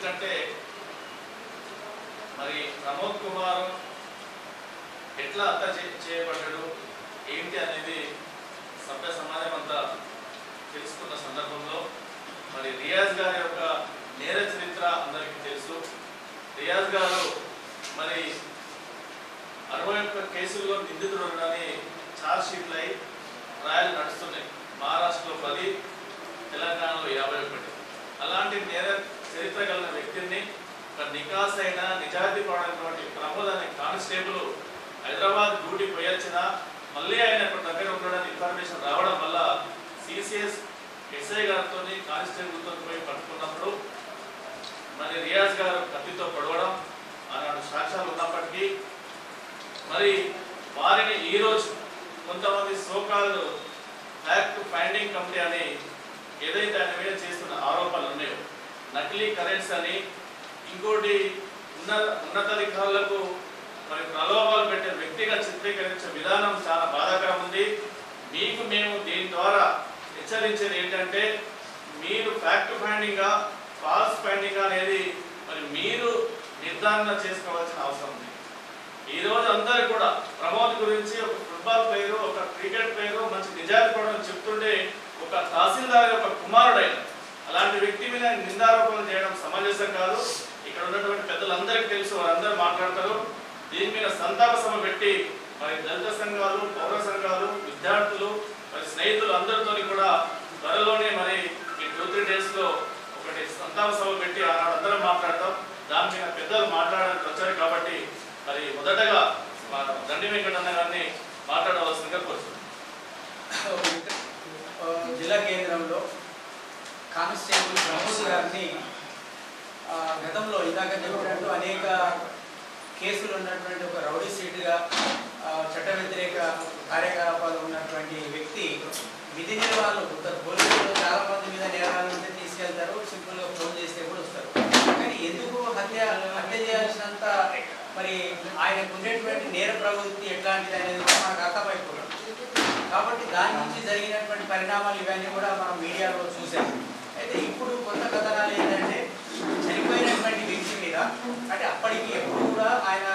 ఎందుకంటే మరి ప్రమోద్ కుమార్ ఎట్లా హత్య చేయబడ్డాడు ఏంటి అనేది సభ్య సమాజం అంతా తెలుసుకున్న సందర్భంలో మరి రియాజ్ గారి యొక్క నేర చరిత్ర అందరికీ తెలుసు. రియాజ్ గారు మరి 61 కేసుల్లో నిందితుడు అని ఛార్జ్ షీట్లు అయి ట్రయల్ నడుస్తున్నాయి. మహారాష్ట్రలో 10, తెలంగాణలో 51. అలాంటి నేర చరిత్ర కలిగిన వ్యక్తిని ఒక నికాస్ అయిన నిజాయితీ పడినటువంటి ప్రమోద్ అనే కానిస్టేబుల్ హైదరాబాద్ డ్యూటీ పోయొచ్చినా మళ్ళీ ఆయన దగ్గర ఉండడానికి ఇన్ఫర్మేషన్ రావడం వల్ల సిసిఎస్ ఎస్ఐ గారితో కానిస్టేబుల్తో పోయి పట్టుకున్నప్పుడు మరి రియాజ్ గారు కత్తితో పొడవడం ఆనాడు సాక్ష్యాలు ఉన్నప్పటికీ మరి వారిని ఈరోజు కొంతమంది సోకాల్ ఫ్యాక్ట్ ఫైండింగ్ కమిటీ అని ఏదైతే ఆయన మీద చేస్తున్న ఆరోపణలు ఉన్నాయో, నకిలీ కరెంట్స్ అని, ఇంకోటి ఉన్నతాధికారులకు మరి ప్రలోభాలు పెట్టే వ్యక్తిగా చిత్రీకరించే విధానం చాలా బాధాకరం ఉంది. మీకు మేము దీని ద్వారా హెచ్చరించేది ఏంటంటే మీరు ఫ్యాక్ట్ ఫైండింగా ఫాల్స్ ఫైండింగ్ అనేది మరి మీరు నిర్ధారణ చేసుకోవాల్సిన అవసరం ఉంది. ఈరోజు అందరూ కూడా ప్రమోద్ గురించి ఒక ఫుట్బాల్ ప్లేయరు, ఒక క్రికెట్ ప్లేయరు, మంచి నిజాయితీ కూడా చెప్తుంటే ఒక తహసీల్దార్ యొక్క కుమారుడైన అలాంటి వ్యక్తి మీద నిందారోపణలు చేయడం సమంజసం కాదు. ఇక్కడ ఉన్నటువంటి పెద్దలందరికీ తెలుసు, వారందరూ మాట్లాడతారు. దీని మీద సంతాప సభ పెట్టి మరి దళిత సంఘాలు, పౌర సంఘాలు, విద్యార్థులు, మరి స్నేహితులు అందరితో కూడా త్వరలోనే మరి ఈ 2-3 డేస్లో ఒకటి సంతాప సభ పెట్టి ఆనాడు అందరం మాట్లాడతాం. దాని మీద పెద్దలు మాట్లాడడానికి వచ్చారు కాబట్టి మరి మొదటగా దండి వెంకటన్న గారిని మాట్లాడవలసిందిగా కోరుతున్నాను. జిల్లా కేంద్రంలో కానిస్టేబుల్ ప్రమోద్ గారిని గతంలో ఇందాక చెప్పినట్టు అనేక కేసులు ఉన్నటువంటి ఒక రౌడీ సీటుగా చట్ట వ్యతిరేక కార్యకలాపాలు ఉన్నటువంటి వ్యక్తి విధి నిర్వహణలో ఉంటారు. పోలీసులు చాలా మంది మీద నేరాలు ఉంటే తీసుకెళ్తారు, సింపుల్గా ఫోన్ చేస్తే కూడా వస్తారు. కానీ ఎందుకు హత్య చేయాల్సినంత మరి ఆయనకు ఉండేటువంటి నేర ప్రవృత్తి ఎట్లాంటిది అనేది కూడా మనకు అర్థమైపోతుంది. కాబట్టి దాని నుంచి జరిగినటువంటి పరిణామాలు ఇవన్నీ కూడా మనం మీడియాలో చూసాము. అయితే ఇప్పుడు కొత్త కథనాలు ఏంటంటే చనిపోయినటువంటి వ్యక్తి మీద, అంటే అప్పటికి ఎప్పుడు కూడా ఆయన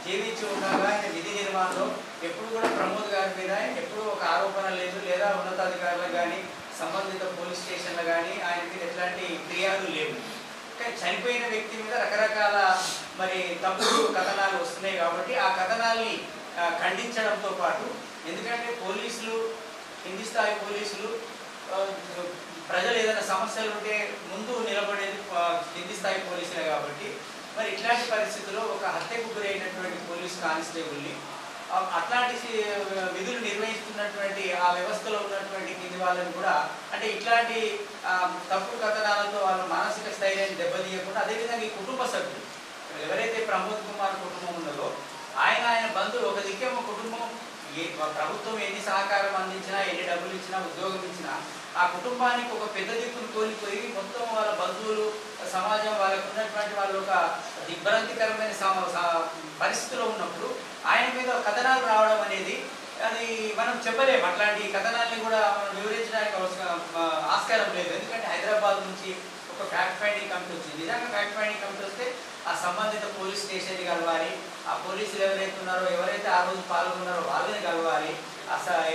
జీవించి ఉండగా ఆయన విధి నిర్మాణంలో ఎప్పుడు కూడా ప్రమోద్ గారి మీద ఎప్పుడు ఒక ఆరోపణ లేదు, లేదా ఉన్నతాధికారులకు కానీ సంబంధిత పోలీస్ స్టేషన్లు కానీ ఆయన మీద ఎట్లాంటి ఫిర్యాదులు లేవు. కానీ చనిపోయిన వ్యక్తి మీద రకరకాల మరి తప్పుడు కథనాలు వస్తున్నాయి. కాబట్టి ఆ కథనాల్ని ఖండించడంతో పాటు, ఎందుకంటే పోలీసులు, కింది స్థాయి పోలీసులు ప్రజలు ఏదైనా సమస్యలు ఉంటే ముందు నిలబడేది కింది స్థాయి పోలీసులే. కాబట్టి మరి ఇట్లాంటి పరిస్థితుల్లో ఒక హత్యకు గురైనటువంటి పోలీస్ కానిస్టేబుల్ని అట్లాంటి విధులు నిర్వహిస్తున్నటువంటి ఆ వ్యవస్థలో ఉన్నటువంటి కింది వాళ్ళని కూడా, అంటే ఇట్లాంటి తప్పుడు కథనాలతో వాళ్ళ మానసిక స్థైర్యాన్ని దెబ్బతీయకుండా, అదేవిధంగా ఈ కుటుంబ సభ్యులు ఎవరైతే ప్రమోద్ కుమార్ కుటుంబం ఉన్నదో ఆయన బంధువులు ఒక దిక్కేమో కుటుంబం ప్రభుత్వం ఎన్ని సహకారం అందించినా, ఎన్ని డబ్బులు ఇచ్చినా, ఉద్యోగం ఇచ్చినా ఆ కుటుంబానికి ఒక పెద్ద దిక్కును కోల్పోయి మొత్తం వాళ్ళ బంధువులు, సమాజం వాళ్ళకు ఉన్నటువంటి వాళ్ళు ఒక దిగ్భ్రాంతికరమైన పరిస్థితిలో ఉన్నప్పుడు ఆయన మీద కథనాలు రావడం అనేది అది మనం చెప్పలేము. అట్లాంటి కథనాల్ని కూడా మనం వివరించడానికి ఆస్కారం లేదు. ఎందుకంటే హైదరాబాద్ నుంచి ఒక ఫ్యాక్ట్ ఫైండింగ్ కమిటీ వచ్చింది. నిజంగా ఫ్యాక్ట్ ఫైండింగ్ కమిటీ వస్తే ఆ సంబంధిత పోలీస్ స్టేషన్ని కలవాలి, ఆ పోలీసులు ఎవరైతే ఉన్నారో, ఎవరైతే ఆ రోజు పాల్గొన్నారో వాళ్ళని కలవాలి,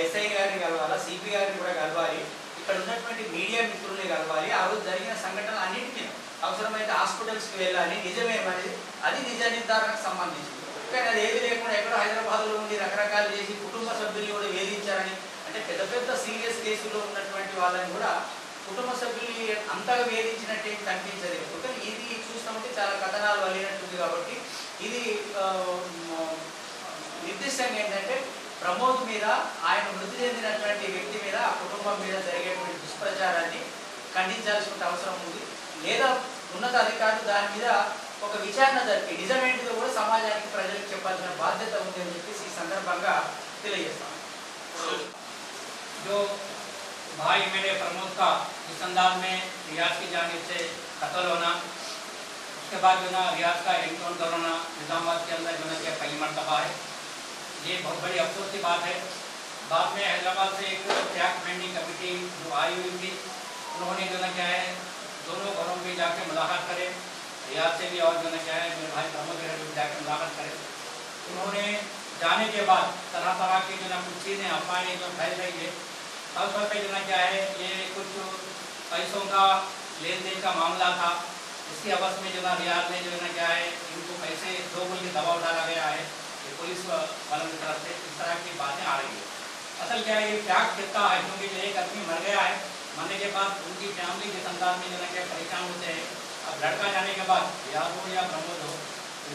ఎస్ఐ గారిని కలవాలి, సిపి గారిని కూడా కలవాలి, ఇక్కడ ఉన్నటువంటి మీడియా మిత్రుల్ని కలవాలి, ఆ రోజు జరిగిన సంఘటనలు అన్నింటినీ అవసరమైతే హాస్పిటల్స్కి వెళ్ళాలి, నిజమేమనేది అది నిజ నిర్ధారణకు సంబంధించింది. కానీ అది ఏది లేకుండా ఎక్కడో హైదరాబాద్లో ఉండి రకరకాలు చేసి కుటుంబ సభ్యుల్ని కూడా వేధించారని, అంటే పెద్ద పెద్ద సీరియస్ కేసులో ఉన్నటువంటి వాళ్ళని కూడా కుటుంబ సభ్యుల్ని అంతగా వేధించినట్టు ఏం కనిపించదు. కానీ ఇది చూస్తామంటే చాలా కథనాలు వల్లినట్టుంది. కాబట్టి ఇది నిర్దిష్టంగా ఏంటంటే ప్రమోద్ మీద, ఆయన మృతి చెందినటువంటి వ్యక్తి మీద, ఆ కుటుంబం మీద జరిగేటువంటి దుష్ప్రచారాన్ని ఖండించాల్సిన అవసరం ఉంది. లేదా ఉన్నత అధికారులు దాని మీద ఒక విచారణ జరిపి నిజమేంటిదో కూడా సమాజానికి, ప్రజలకు చెప్పాల్సిన బాధ్యత ఉంది అని చెప్పేసి ఈ సందర్భంగా తెలియజేస్తాం. जो भाई मेरे प्रमोद का इस अंदाज में रियाज की जानिब से कत्ल होना, उसके बाद जो ना रियाज का एनकाउंटर होना निजामाबाद के अंदर जो ना पहली मरतबा है, ये बहुत बड़ी अफसोस की बात है। बाद में हैदराबाद से एक फैक्ट फाइंडिंग कमेटी जो आई हुई थी, उन्होंने जो ना क्या है दोनों घरों में जाके मुलाकात करे, रियाज से भी और जो है क्या है मेरे भाई प्रमोद भी जाकर मुलाकात करे। उन्होंने जाने के बाद तरह तरह की जो ना कुछ चीज़ें अफवाहें जो फैल रही है, खासतौर पर जो ना क्या है ये कुछ पैसों का लेन देन का मामला था। इसकी अवध में जो ना रियाज ने जो है ना क्या है इनको पैसे दो बोल के दबाव डाला गया है ये पुलिस वालों की तरफ से, इस तरह की बातें आ रही है। असल क्या है ये फैक्ट कहता है क्योंकि जो एक आदमी मर गया है, मरने के बाद उनकी फैमिली जिस अंदाज में जो है क्या परेशान होते हैं। अब लड़का जाने के बाद रियाज हो या प्रमोद हो,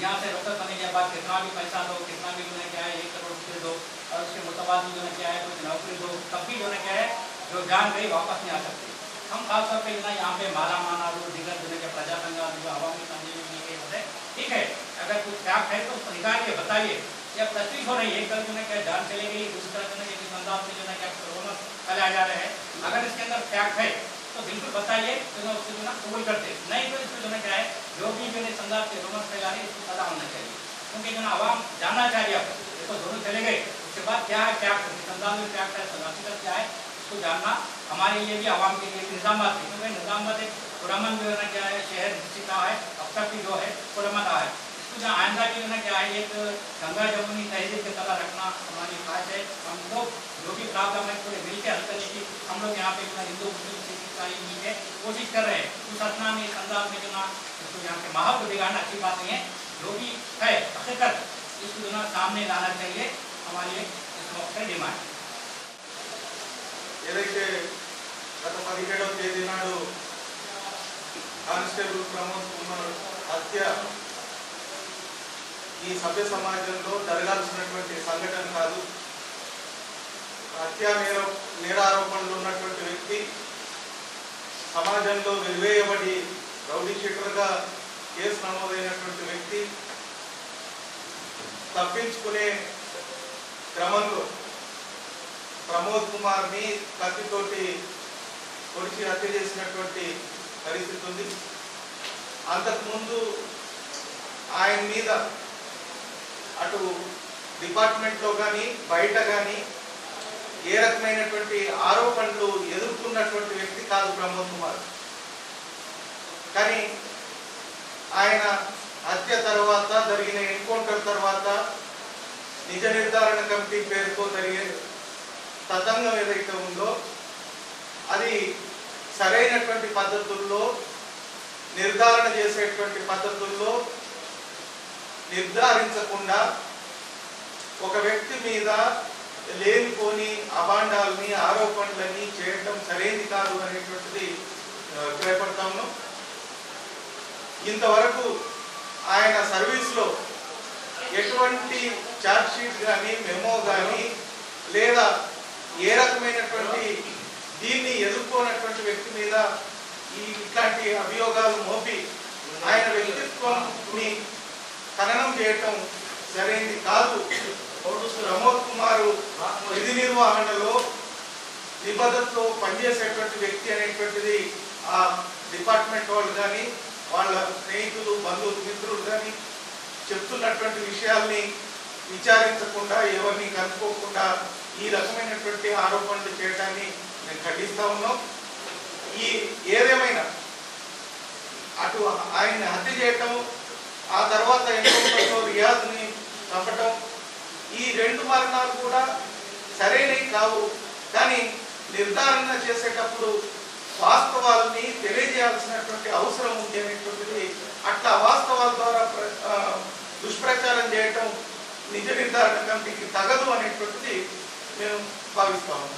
यहाँ से रुखसत होने के बाद कितना भी पैसा दो, कितना भी जो है क्या है 1 करोड़ रुपये दो और उसके मुताबाद जो है क्या है कुछ नौकरी दो, तब भी जो है क्या है जो जान गई वापस नहीं आ सकती। हम खासतौर पर जो है यहाँ पे माला माना लोग दिगर जो है प्रजा संघ जो आवामी संजीवनी के होते ठीक है, अगर कुछ फैक्ट है तो उसको निकालिए, बताइए। या तस्वीर हो रही है एक तरफ जो है क्या जान चले गई, दूसरी तरफ जो है किस अंदाज में जो है क्या कोरोना फैलाया जा रहे हैं। अगर इसके अंदर फैक्ट है तो बिल्कुल बताइए, तो ना उसको जो ना कबूल करते, नहीं तो इसको जो है क्या है जो भी जो है इस अंदाज से रोमस फैला रही है इसको पता होना चाहिए, क्योंकि जो ना आवाम जानना चाहिए। अब देखो दोनों चले गए, उसके बाद क्या है फैक्ट, किस अंदाज में फैक्ट है, हकीकत क्या है इसको जानना हमारे लिए भी आवाम के लिए भी निजामत है, क्योंकि निजामत एक पुरमन जो है ना क्या है शहर निश्चित है, अब तक भी जो है पुरमन है। इसको जहाँ आइंदा की जो है क्या है एक गंगा जमुनी तहजीब की तरह रखना हमारी ख्वाहिश है। हम लोग जो भी प्रॉब्लम है पूरे मिल के हल करने की हम लोग यहाँ पे हिंदू मुस्लिम सिख ईसाई मिल के कोशिश कर रहे हैं। उस अपना में इस अंदाज में जो ना इसको यहाँ के माहौल को बिगाड़ना अच्छी बात नहीं है, जो भी है हकीकत इसको जो ना सामने लाना चाहिए, हमारी इस वक्त डिमांड। ఏదైతే గత 17వ తేదీ నాడు కానిస్టేబుల్ ప్రమోద్ కుమార్ హత్య ఈ సభ్య సమాజంలో జరగాల్సినటువంటి సంఘటన కాదు. హత్యా నేరారోపణలు ఉన్నటువంటి వ్యక్తి సమాజంలో వెలివేయబడి రౌడీ షీటర్గా కేసు నమోదైనటువంటి వ్యక్తి తప్పించుకునే క్రమంలో ప్రమోద్ కుమార్ని కత్తితోటి పొడిచి హత్య చేసినటువంటి పరిస్థితి ఉంది. అంతకుముందు ఆయన మీద అటు డిపార్ట్మెంట్లో కానీ బయట కానీ ఏ రకమైనటువంటి ఆరోపణలు ఎదుర్కొన్నటువంటి వ్యక్తి కాదు ప్రమోద్ కుమార్. కానీ ఆయన హత్య తర్వాత జరిగిన ఎన్కౌంటర్ తర్వాత నిజ నిర్ధారణ కమిటీ పేరుతో జరిగే తతంగం ఏదైతే ఉందో అది సరైనటువంటి పద్ధతుల్లో నిర్ధారణ చేసేటువంటి పద్ధతుల్లో నిర్ధారించకుండా ఒక వ్యక్తి మీద లేనిపోని అభాండాలని ఆరోపణలని చేయడం సరైనది కాదు అనేటువంటిది అభిప్రాయపడతాము. ఇంతవరకు ఆయన సర్వీస్లో ఎటువంటి ఛార్జ్ షీట్ కానీ మెమో కానీ లేదా ఏ రకమైనటువంటి దీన్ని ఎదుర్కొన్నటువంటి వ్యక్తి మీద ఇట్లాంటి అభియోగాలు మోపి ఆయన వ్యక్తిత్వాన్ని ఖననం చేయటం సరైనది కాదు. ప్రమోద్ కుమార్ విధి నిర్వహణలో నిబద్ధతతో పనిచేసేటువంటి వ్యక్తి అనేటువంటిది ఆ డిపార్ట్మెంట్ వాళ్ళు కానీ వాళ్ళ స్నేహితులు బంధువులు మిత్రులు కానీ చెప్తున్నటువంటి విషయాల్ని విచారించకుండా ఎవరిని కనుక్కోకుండా ఈ రకమైనటువంటి ఆరోపణలు చేయడాన్ని నేను ఖండిస్తా ఉన్నాం. ఈ ఏదేమైనా అటు ఆయన్ని హత్య చేయటం ఆ తర్వాత ఎన్కౌంటర్లో రియాజ్ని చంపటం ఈ రెండు మరణాలు కూడా సరైనవి కావు. కానీ నిర్ధారణ చేసేటప్పుడు వాస్తవాలని తెలియజేయాల్సినటువంటి అవసరం ఉంది అనేటువంటిది, అట్లా వాస్తవాల ద్వారా దుష్ప్రచారం చేయటం నిజ నిర్ధారణ కమిటీకి తగదు అనేటువంటిది మేము భావిస్తాము.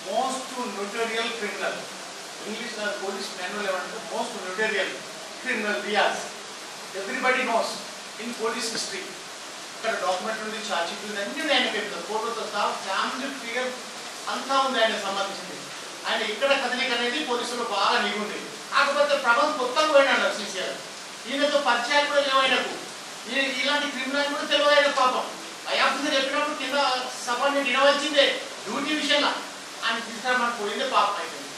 Most notorious criminal, English police manual ఏమంటే most notorious criminal Riyaz. Everybody knows in police history. ఇక్కడ డాక్యుమెంట్ ఉంది, ఛార్జ్ షీట్ ఉంది, అన్ని ఆయన చెప్తారు, ఫోటోతో సహా ఫ్యామిలీ ఫిగర్ అంతా ఉంది ఆయన సంబంధించింది. ఆయన ఇక్కడ కదలిక అనేది పోలీసులు బాగా నిగుంది. కాకపోతే ప్రభావం కొత్తగా పోయినాడు సీసీఆర్. ఈయనతో పరిచయాలు కూడా లేవు ఆయనకు. ఇలాంటి క్రిమినల్ కూడా తెలియదు ఆయన పాపం. అయాఫీసర్ చెప్పినప్పుడు కింద సభని వినవలసిందే డ్యూటీ విషయంలో ఆయన తీసుకురామని పోయిందే పాపం అయిపోయింది.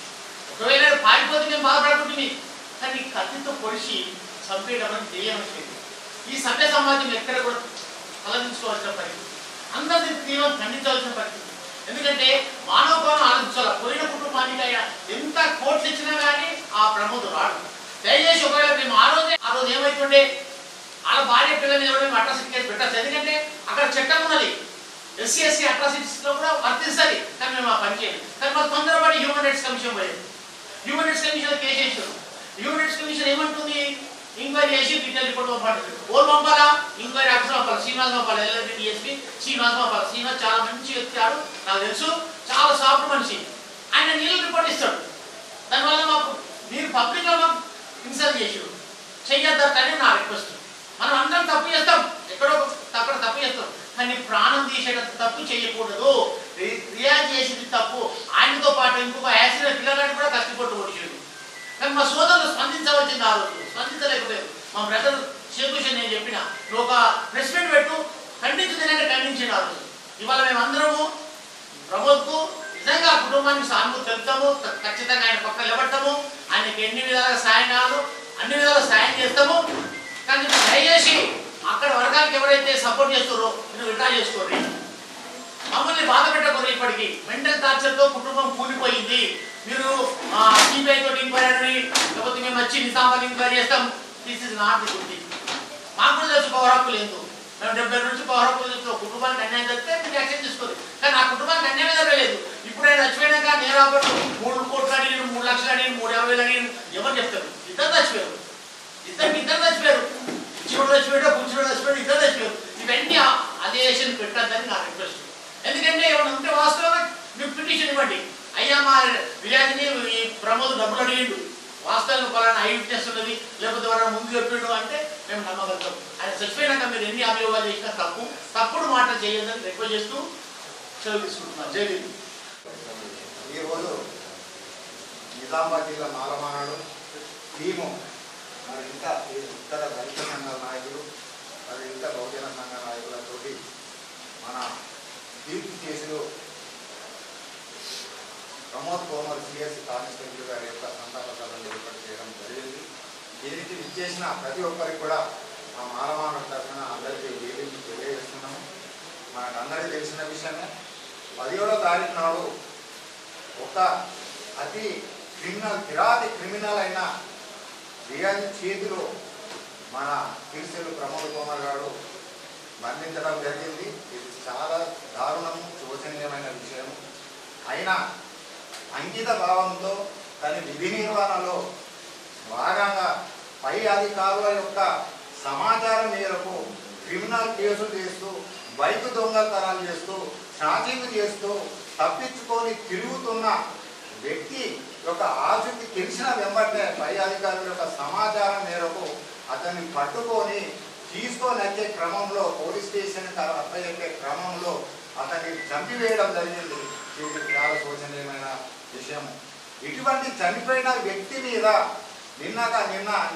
ఒకవేళ పారిపోతే మేము బాధపడుతుంది, కానీ కత్తితో పొడిచి చంపేయడం అని తెలియవచ్చింది. ఈ సభ్య సమాజం ఎక్కడ కూడా ఆలోచించుకోవాల్సిన పరిస్థితి, అందరినీ తీవ్రం ఖండించవలసిన పరిస్థితి. ఎందుకంటే మానవ భావం ఆలోచించాలి. పోయిన కుటుంబానికి ఎంత కోట్లు ఇచ్చినా కానీ ఆ ప్రమోద్ రాడు. దయచేసి ఒకవేళ అవుతుండే వాళ్ళ భార్య పిల్లల మీద కూడా మేము అట్రాసిటీ కేసు పెట్టచ్చు. ఎందుకంటే అక్కడ చట్టం ఉన్నది, ఎస్సీ ఎస్సీ అట్రాసిటీస్లో కూడా వర్తిస్తుంది. కానీ మేము ఆ పని చేయాలి. కానీ మాకు తొందరపడి హ్యూమన్ రైట్స్ కమిషన్ పోయింది. హ్యూమన్ రైట్స్ కమిషన్ కేసు వేసారు. హ్యూమన్ రైట్స్ కమిషన్ ఏమంటుంది, ఎంక్వైరీ చేసి డీటెయిల్ రిపోర్ట్ పంపాలి. ఓల్ పంపాలా, ఎంక్వైరీ ఆఫీసర్ పంపాలి, శ్రీనివాస్ పంపాలి, ఎల్ఎల్బీ డిఎస్పీ శ్రీనివాస్ పంపాలి. శ్రీనివాస్ చాలా మంచి వ్యక్తి, నాకు తెలుసు, చాలా సాఫ్ట్ మనిషి. ఆయన నీళ్ళు రిపోర్ట్ ఇస్తాడు. దానివల్ల మాకు మీరు పబ్లిక్గా మాకు ఇన్సల్ట్ చేసారు, చెయ్యొద్దని నా రిక్వెస్ట్. మనం అందరం తప్పు చేస్తాం, ఎక్కడో అక్కడ తప్పు చేస్తాం, కానీ ప్రాణం తీసేటంత తప్పు చేయకూడదు. రియాజ్ చేసింది తప్పు. ఆయనతో పాటు ఇంకొక యాక్సిడెంట్ పిల్లగాడిని కూడా కష్టపట్టు పొడిచాడు. కానీ మా సోదరులు స్పందించవలసింది, ఆ రోజు స్పందించలేకపోయారు. మా బ్రదర్ శేఖుషన్ నేను చెప్పిన నువ్వు ఒక ప్రెస్ మీట్ పెట్టు, ఖండించిందంటే ఖండించండి ఆ రోజు. ఇవాళ మేమందరము ప్రమోద్కు నిజంగా కుటుంబానికి సానుభూతి తెలుపుతాము, ఖచ్చితంగా ఆయన పక్కన నిలబడతాము, ఆయనకి ఎన్ని విధాలుగా సాయం కావాలో అన్ని విధాలుగా సాయం చేస్తాము. కానీ దయచేసి అక్కడ వర్గానికి ఎవరైతే సపోర్ట్ చేస్తారో మీరు విడ్రా చేసుకోండి, మమ్మల్ని బాధ పెట్టకూడదు. ఇప్పటికీ మెంటల్ టార్చర్తో కుటుంబం కూలిపోయింది. మీరు సిబిఐ తోటి ఎంక్వైరీ, లేకపోతే మేము వచ్చి నిజామాబాద్ ఎంక్వైరీ చేస్తాం. This is not the good thing. మాకు కూడా తెలుసు పవర్ హక్కు లేదు. మేము 70 నుంచి పవర్ హక్కు తెలుసు. కుటుంబానికి అన్యాయం జరిగితే మీరు యాక్షన్ తీసుకోండి. కానీ ఆ కుటుంబానికి అన్యాయం జరగలేదు. ఇప్పుడు ఆయన చచ్చిపోయినాక నేరాబట్టు 3 కోట్లు అడిగిన, 3 లక్షలు అడిగిన, 350,000 అడిగిన ఎవరు చెప్తారు? ఇద్దరు చచ్చిపోయారు, ఇద్దరు చచ్చిపోయారు. ఇచ్చినోడు చచ్చిపోయాడు, పుచ్చినోడు చచ్చిపోయాడు, ఇద్దరు చచ్చిపోయారు. ఇవన్నీ అదే పెట్టద్దని నా రిక్వెస్ట్. ఎందుకంటే ఏమైనా ఉంటే వాస్తవంగా మీకు పిటిషన్ ఇవ్వండి. అయ్యా మా రియాజ్ని ఈ ప్రమోద్ డబ్బులు అడిగిండు, వాస్తవంగా పలానా ఐ విట్నెస్ ఉన్నది, లేకపోతే ఎవరైనా ముందు చెప్పిండు అంటే మేము నమ్మగలుగుతాం. ఆయన చచ్చిపోయినాక మీరు ఎన్ని అభియోగాలు చేసినా తప్పుడు మాటలు చేయొద్దని రిక్వెస్ట్ చేస్తూ సెలవు తీసుకుంటున్నాను. జై హింద్. ఈరోజు నిజామాబాద్ జిల్లా మాలమానాడు టీము మరి ఇంకా ఇతర దళిత సంఘాల నాయకులు, మరి ఇంకా బహుజన సంఘ నాయకులతోటి మన తీర్పు కేసులో ప్రమోద్ కుమార్ సిఎస్ కానిస్టేబుల్ గారి యొక్క సంతాప సభను ఏర్పాటు చేయడం జరిగింది. దీనికి ఇచ్చేసిన ప్రతి ఒక్కరికి కూడా మా మాలమానాడు తరఫున అందరికీ వేదికలు తెలియజేస్తున్నాము. మనకందరికీ తెలిసిన విషయమే, 17వ తారీఖు నాడు ఒక అతి కిరాతి క్రిమినల్ అయిన రియాజ్ చేతిలో మన తిరుసెలు ప్రమోద్ కుమార్ గారు మరణించడం జరిగింది. ఇది చాలా దారుణము, శోచనీయమైన విషయం. అయినా అంకిత భావంతో తన విధి నిర్వహణలో భాగంగా పై అధికారుల యొక్క సమాచారం మేరకు క్రిమినల్ కేసులు చేస్తూ, బైక్ దొంగతనాలు చేస్తూ, షాచింగ్ చేస్తూ తప్పించుకొని తిరుగుతున్న వ్యక్తి యొక్క ఆచూకీ తెలిసిన వెంబడే పై అధికారుల యొక్క సమాచారం మేరకు అతన్ని పట్టుకొని తీసుకొని వచ్చే క్రమంలో, పోలీస్ స్టేషన్కి అప్పచెప్పే క్రమంలో అతన్ని చంపివేయడం జరిగింది. ఇది చాలా శోచనీయమైన విషయం. ఇటువంటి చనిపోయిన వ్యక్తి మీద నిన్న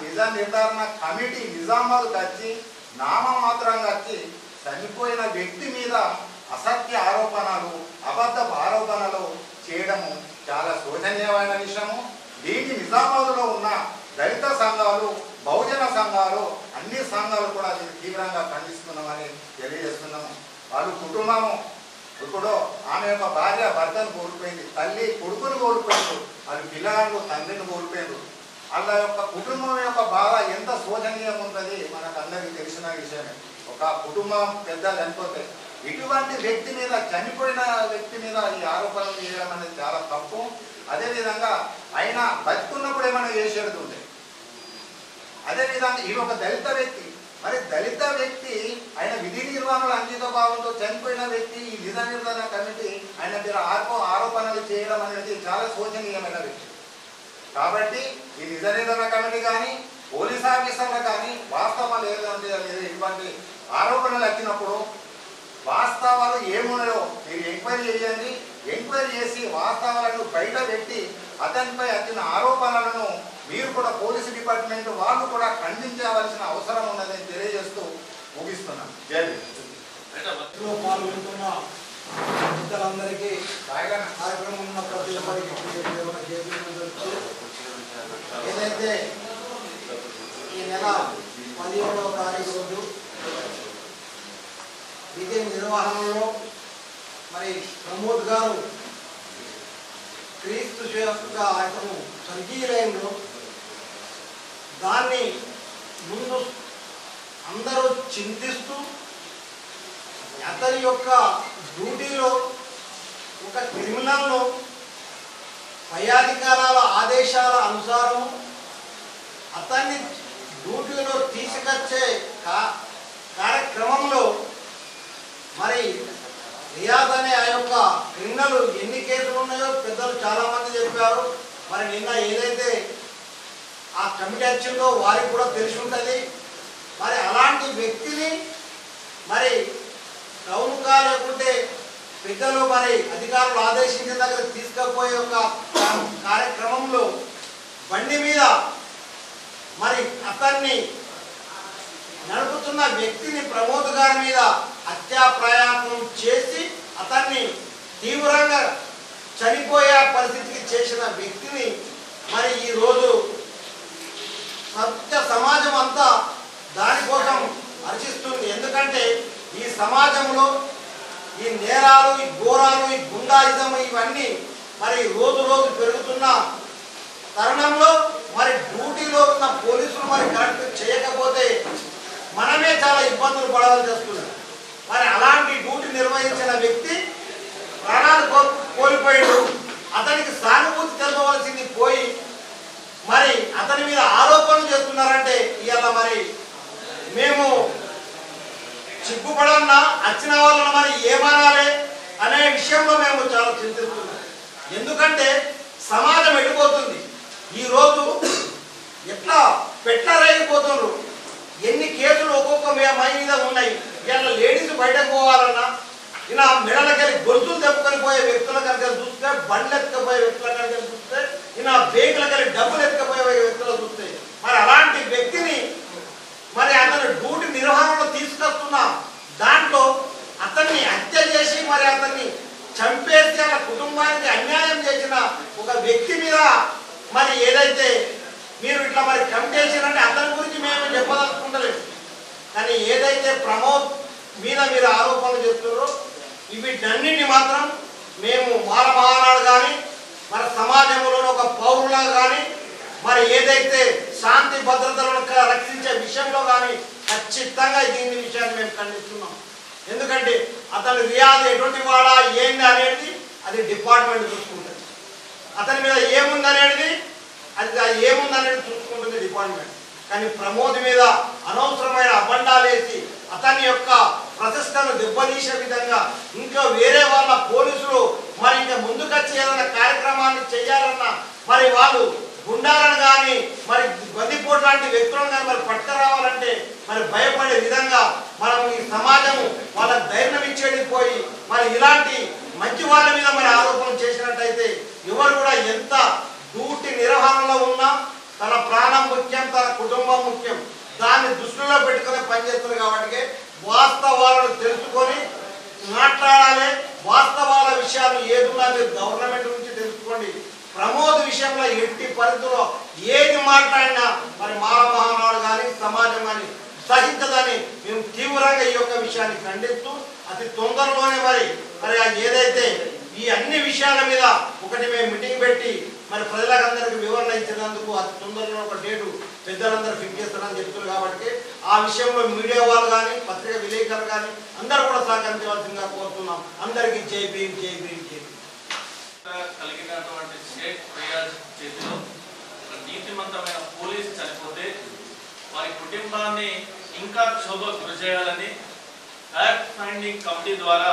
నిజ నిర్ధారణ కమిటీ నిజామాబాద్కి వచ్చి నామమాత్రంగా వచ్చి చనిపోయిన వ్యక్తి మీద అసత్య ఆరోపణలు, అబద్ధపు ఆరోపణలు చేయడము చాలా శోచనీయమైన విషయము. దీన్ని నిజామాబాద్లో ఉన్న దళిత సంఘాలు, బహుజన సంఘాలు, అన్ని సంఘాలు కూడా దీన్ని తీవ్రంగా ఖండిస్తున్నామని తెలియజేస్తున్నాము. వాళ్ళు కుటుంబము, ఇప్పుడు ఆమె యొక్క భార్య భర్తను కోల్పోయింది, తల్లి కొడుకును కోల్పోయింది, వాళ్ళు పిల్లలు తండ్రిని కోల్పోయింది. వాళ్ళ యొక్క కుటుంబం యొక్క బాధ ఎంత శోచనీయం ఉంటుంది మనకు అందరికీ తెలిసిన విషయమే. ఒక కుటుంబం పెద్ద చనిపోతే ఇటువంటి వ్యక్తి మీద, చనిపోయిన వ్యక్తి మీద ఈ ఆరోపణలు చేయడం అనేది చాలా తప్పు. అదేవిధంగా ఆయన బతుకున్నప్పుడు ఏమైనా చేసేడుతుండే. అదేవిధంగా ఈ ఒక దళిత వ్యక్తి, మరి దళిత వ్యక్తి ఆయన విధి నిర్వహణలో అంకిత భావంతో చనిపోయిన వ్యక్తి, ఈ నిజ నిర్ధారణ కమిటీ ఆయన మీద ఆరోపణలు చేయడం అనేది చాలా శోచనీయమైన విషయం. కాబట్టి ఈ నిజ నిర్ధారణ కమిటీ కానీ, పోలీస్ ఆఫీసర్లు కానీ వాస్తవాలు ఏదంటే ఇటువంటి ఆరోపణలు వచ్చినప్పుడు వాస్తవాలు ఏమున్నాయో మీరు ఎంక్వైరీ చేయండి. ఎంక్వైరీ చేసి వాస్తవాలను బయట పెట్టి అతనిపై వచ్చిన ఆరోపణలను మీరు కూడా పోలీసు డిపార్ట్మెంట్ వాళ్ళు కూడా ఖండించవలసిన అవసరం ఉన్నదని తెలియజేస్తూ ముగిస్తున్నాం. జై పాల్గొంటున్న పెద్దలందరికీ కార్యక్రమం ఉన్న ప్రతి ఒక్కరికి ఏదైతే ఈ నెల 17వ తారీఖు రోజు విధి నిర్వహణలో మరి ప్రమోద్ గారు క్రీస్తు యొక్క అతను స్వర్గీయులయంలో దాన్ని ముందు అందరూ చింతిస్తూ అతని యొక్క డ్యూటీలో ఒక క్రిమినల్ను పై అధికారాల ఆదేశాల అనుసారం అతన్ని డ్యూటీలో తీసుకొచ్చే కార్యక్రమంలో మరి రియాజ్ అనే ఆ యొక్క క్రిమినల్ ఎన్ని కేసులు ఉన్నాయో పెద్దలు చాలామంది చెప్పారు. మరి నిన్న ఏదైతే ఆ కమిటీ వచ్చిందో వారికి కూడా తెలిసి ఉంటుంది. మరి అలాంటి వ్యక్తిని మరి టౌన్గా లేకుంటే పెద్దలు మరి అధికారులు ఆదేశించిన దగ్గర తీసుకుపోయే ఒక కార్యక్రమంలో బండి మీద మరి అతన్ని నడుపుతున్న వ్యక్తిని ప్రమోద్ గారి మీద హత్యా ప్రయత్నం చేసి అతన్ని తీవ్రంగా చనిపోయే పరిస్థితికి చేసిన వ్యక్తిని మరి ఈరోజు సత్య సమాజం అంతా దానికోసం హర్షిస్తుంది. ఎందుకంటే ఈ సమాజంలో ఈ నేరాలు, ఈ ఘోరాలు, ఈ గుండాయిజం ఇవన్నీ మరి రోజు రోజు పెరుగుతున్న తరుణంలో మరి డ్యూటీలో ఉన్న పోలీసులు మరి కరెక్ట్ చేయకపోతే మనమే చాలా ఇబ్బందులు పడవలసి వస్తుంది. మరి అలాంటి డ్యూటీ నిర్వహించిన వ్యక్తి ప్రాణాలు కోల్పోయాడు. అతనికి సానుభూతి తెలపవలసింది పోయి మరి అతని మీద ఆరోపణలు చేస్తున్నారంటే ఇవాళ మరి మేము చిక్కుపడన్నా వచ్చిన వాళ్ళని మరి ఏమనాలి అనే విషయంలో మేము చాలా చింతిస్తున్నాం. ఎందుకంటే సమాజం వెళ్ళిపోతుంది. ఈరోజు ఎట్లా పెట్టరైపోతున్నారు. ఎన్ని కేసులు ఒక్కొక్క మై మీద ఉన్నాయి. ఇవాళ లేడీస్ బయటకు పోవాలన్నా ఇలా మెడలకెళ్ళి గొలుసులు తెప్పుకొని పోయే వ్యక్తుల కనుక చూస్తే, బండ్లు ఎత్తుకపోయే వ్యక్తుల కనుక చూస్తే, ఇలా బేగులకెళ్ళి డబ్బులు ఎత్తుకపోయే వ్యక్తులు చూస్తే మరి అలాంటి వ్యక్తిని మరి అతను డ్యూటీ నిర్వహణలో తీసుకొస్తున్న దాంట్లో అతన్ని హత్య చేసి మరి అతన్ని చంపేసి అలా కుటుంబానికి అన్యాయం చేసిన ఒక వ్యక్తి మీద మరి ఏదైతే మీరు ఇట్లా మరి కంటేసారంటే అతని గురించి మేము చెప్పదలుచుకుంటలేదు. కానీ ఏదైతే ప్రమోద్ మీద మీరు ఆరోపణలు చేస్తున్నారో వీటన్నింటినీ మాత్రం మేము మాల మహానాడు కానీ మన సమాజంలో ఒక పౌరులా కానీ మరి ఏదైతే శాంతి భద్రతలను రక్షించే విషయంలో కానీ ఖచ్చితంగా దీని విషయాన్ని మేము ఖండిస్తున్నాం. ఎందుకంటే అతను రియాజ్ ఎటువంటి వాడా ఏంది అనేది అది డిపార్ట్మెంట్ చూసుకుంటుంది. అతని మీద ఏముందనేది చూసుకుంటుంది డిపార్ట్మెంట్. కానీ ప్రమోద్ మీద అనవసరమైన అబండాలేసి అతని యొక్క ప్రతిష్టను దెబ్బతీసే విధంగా ఇంకా వేరే వాళ్ళ పోలీసులు మరి ఇంకా ముందుకొచ్చి ఏదైనా కార్యక్రమాన్ని చేయాలన్నా మరి వాళ్ళు గుండాలను కానీ మరి బందిపోటు లాంటి వ్యక్తులను కానీ మరి పట్టుకురావాలంటే మరి భయపడే విధంగా మనం ఈ సమాజము వాళ్ళకి ధైర్యం ఇచ్చేది పోయి మరి ఇలాంటి మంచి వాళ్ళ మీద మరి ఆరోపణలు చేసినట్టయితే ఎవరు కూడా ఎంత డ్యూటీ నిర్వహణలో ఉన్నా తన ప్రాణం ముఖ్యం, తన కుటుంబం ముఖ్యం. దాన్ని దృష్టిలో పెట్టుకుని పనిచేస్తున్నారు. కాబట్టి వాస్తవాలను తెలుసుకొని మాట్లాడాలి. వాస్తవాల విషయాలు ఏదున్నా మీరు గవర్నమెంట్ నుంచి తెలుసుకోండి. ప్రమోద్ విషయంలో ఎట్టి పరిస్థితుల్లో ఏది మాట్లాడినా మరి మాల మహానాడు కానీ సమాజం కానీ సహించదని మేము తీవ్రంగా ఈ యొక్క విషయాన్ని ఖండిస్తూ అతి తొందరలోనే మరి ఏదైతే ఈ అన్ని విషయాల మీద ఒకటి మేము మీటింగ్ పెట్టి మరి ప్రజలందరికీ వివరణ ఇచ్చినందుకు అతి తొందరలో ఒక డేటు పెద్దలందరూ ఫిక్స్ చేస్తారని చెప్తున్నారు. కాబట్టి ఆ విషయంలో మీడియా వాళ్ళు కానీ పత్రిక విలేకరులు కానీ అందరూ కూడా సహకరించవలసిందిగా కోరుతున్నాం. అందరికీ జై భీమ్, జై భీమ్, జై భీమ్. కలిగినటువంటి షేక్ రియాజ్ చేతిలో నీతిమంతమైన పోలీసు చనిపోతే వారి కుటుంబాన్ని ఇంకా క్షోభకు గురి చేయాలని ఫ్యాక్ట్ ఫైండింగ్ కమిటీ ద్వారా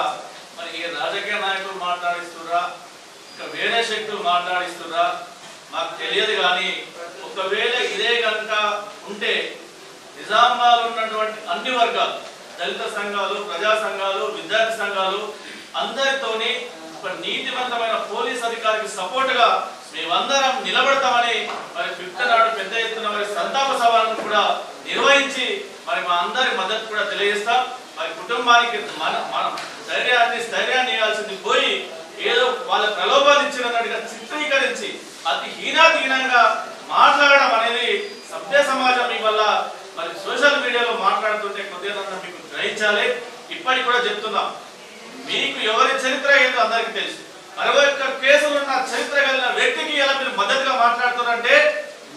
మరి ఏ రాజకీయ నాయకులు మాట్లాడిస్తుర్రా ఇంకా వేరే శక్తులు మాట్లాడిస్తుర్రా మాకు తెలియదు. కానీ ఒకవేళ ఇదే కనుక ఉంటే నిజామాబాద్ ఉన్నటువంటి అన్ని వర్గాలు, దళిత సంఘాలు, ప్రజా సంఘాలు, విద్యార్థి సంఘాలు అందరితోని ఒక నీతివంతమైన పోలీస్ అధికారికి సపోర్టుగా మేమందరం నిలబడతామని మరి 5th నాడు పెద్ద ఎత్తున మరి సంతాప సభలను కూడా నిర్వహించి మరి మా అందరి మద్దతు కూడా తెలియజేస్తాం. మరి కుటుంబానికి మనం స్థైర్యాన్ని ఇవ్వాల్సింది పోయి ఏదో వాళ్ళ ప్రలోభాలు ఇచ్చినట్టుగా చిత్రీకరించి అతి హీనాతీనంగా మాట్లాడడం అనేది సభ్య సమాజం మీ వల్ల మరి సోషల్ మీడియాలో మాట్లాడుతుంటే కొద్దిగా మీకు గ్రహించాలి. ఇప్పటికి కూడా చెప్తున్నాం, మీకు ఎవరి చరిత్ర ఏందో అందరికీ తెలుసు. 61 కేసులున్న చరిత్ర కలిగిన వ్యక్తికి ఎలా మీరు మద్దతుగా మాట్లాడుతున్నారంటే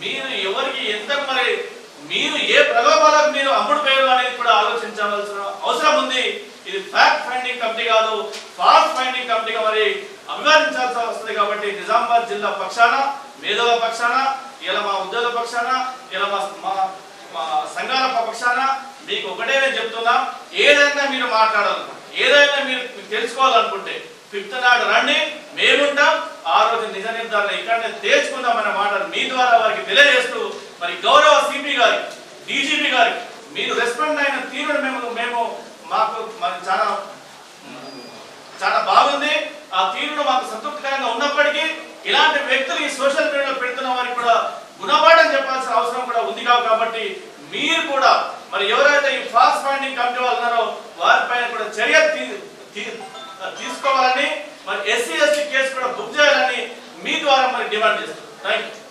మీరు ఎవరికి ఎంత మరి మీరు ఏ ప్రలోభాలకు మీరు అమ్ముడు పేరు అనేది కూడా ఆలోచించవలసిన అవసరం ఉంది. ఇది ఫ్యాక్ట్ ఫైండింగ్ కమిటీ కాదు, ఫాల్స్ ఫైండింగ్ కమిటీగా మరి అభివర్ణించాల్సి వస్తుంది. కాబట్టి నిజామాబాద్ జిల్లా పక్షాన, మేధావుల పక్షాన, ఇలా మా ఉద్యోగుల పక్షాన, ఇలా మా సంఘాల పక్షాన మీకు ఒకటే నేను చెప్తున్నా, ఏదైనా మీరు మాట్లాడాలనుకుంటే, ఏదైనా మీరు తెలుసుకోవాలనుకుంటే 5th నాడు రండి, మేముంటాం. ఆ రోజు నిజ నిర్ధారణ ఇక్కడనే తేల్చుకుందామన్న మాటలు మీ ద్వారా వారికి తెలియజేస్తూ, మరి గౌరవ సిపి గారి, డీజీపీ గారి మీరు రెస్పాండ్ అయిన తీరును మేము మాకు మరి చాలా బాగుంది. ఆ తీరును మాకు సంతృప్తికరంగా ఉన్నప్పటికీ ఇలాంటి వ్యక్తులు ఈ సోషల్ మీడియాలో పెడుతున్న వారికి కూడా గుణపాఠం చెప్పాల్సిన అవసరం కూడా ఉంది కాబట్టి మీరు కూడా మరి ఎవరైతే ఈ ఫాల్స్ ఫైండింగ్ కమిటీ వాళ్ళు ఉన్నారో వారిపైన కూడా చర్య తీసుకోవాలని, మరి SC ST కేసు కూడా బుక్ చేయాలని మీ ద్వారా మరి డిమాండ్ చేస్తారు. Thank you.